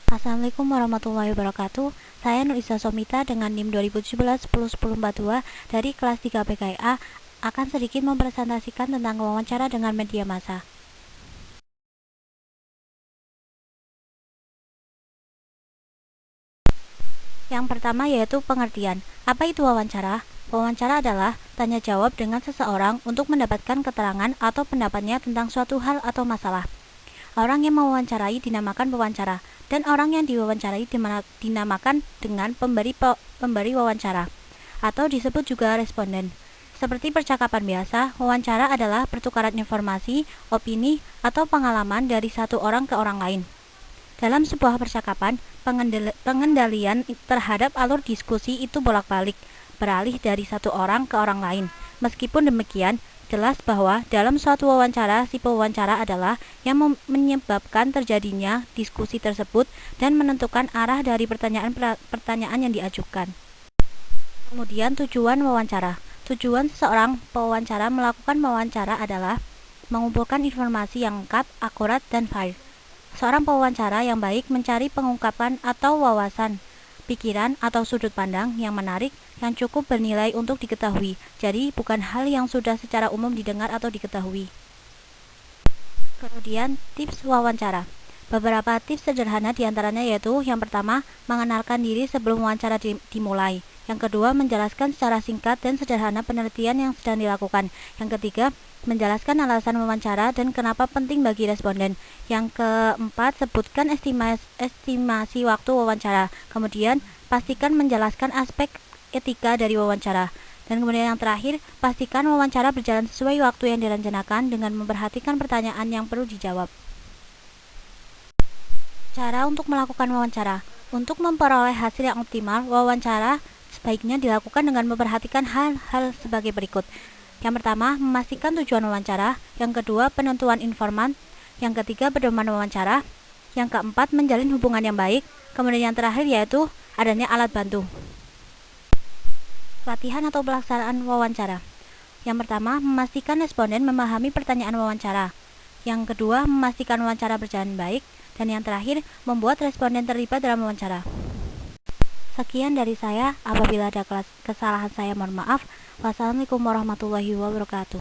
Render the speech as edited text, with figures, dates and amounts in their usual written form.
Assalamualaikum warahmatullahi wabarakatuh. Saya Nur Isa Somita dengan NIM 2017-10-1042 dari kelas 3 PKIA akan sedikit mempresentasikan tentang wawancara dengan media massa. Yang pertama yaitu pengertian. Apa itu wawancara? Wawancara adalah tanya jawab dengan seseorang untuk mendapatkan keterangan atau pendapatnya tentang suatu hal atau masalah. Orang yang mewawancarai dinamakan pewawancara, dan orang yang diwawancarai dinamakan dengan pemberi wawancara, atau disebut juga responden. Seperti percakapan biasa, wawancara adalah pertukaran informasi, opini, atau pengalaman dari satu orang ke orang lain. Dalam sebuah percakapan, pengendalian terhadap alur diskusi itu bolak-balik, beralih dari satu orang ke orang lain. Meskipun demikian, jelas bahwa dalam suatu wawancara, si pewawancara adalah yang menyebabkan terjadinya diskusi tersebut dan menentukan arah dari pertanyaan yang diajukan. Kemudian tujuan wawancara. Tujuan seseorang pewawancara melakukan wawancara adalah mengumpulkan informasi yang lengkap, akurat, dan fair. Seorang pewawancara yang baik mencari pengungkapan atau wawasan, pikiran atau sudut pandang yang menarik yang cukup bernilai untuk diketahui. Jadi bukan hal yang sudah secara umum didengar atau diketahui. Kemudian tips wawancara. Beberapa tips sederhana diantaranya yaitu yang pertama, mengenalkan diri sebelum wawancara dimulai. Yang kedua, menjelaskan secara singkat dan sederhana penelitian yang sedang dilakukan. Yang ketiga, menjelaskan alasan wawancara dan kenapa penting bagi responden. Yang keempat, sebutkan estimasi waktu wawancara. Kemudian, pastikan menjelaskan aspek etika dari wawancara. Dan kemudian yang terakhir, pastikan wawancara berjalan sesuai waktu yang direncanakan dengan memperhatikan pertanyaan yang perlu dijawab. Cara untuk melakukan wawancara. Untuk memperoleh hasil yang optimal, wawancara sebaiknya dilakukan dengan memperhatikan hal-hal sebagai berikut. Yang pertama, memastikan tujuan wawancara. Yang kedua, penentuan informan. Yang ketiga, pedoman wawancara. Yang keempat, menjalin hubungan yang baik. Kemudian yang terakhir yaitu adanya alat bantu. Latihan atau pelaksanaan wawancara. Yang pertama, memastikan responden memahami pertanyaan wawancara. Yang kedua, memastikan wawancara berjalan baik. Dan yang terakhir, membuat responden terlibat dalam wawancara. Sekian dari saya. Apabila ada kesalahan saya mohon maaf. Wassalamualaikum warahmatullahi wabarakatuh.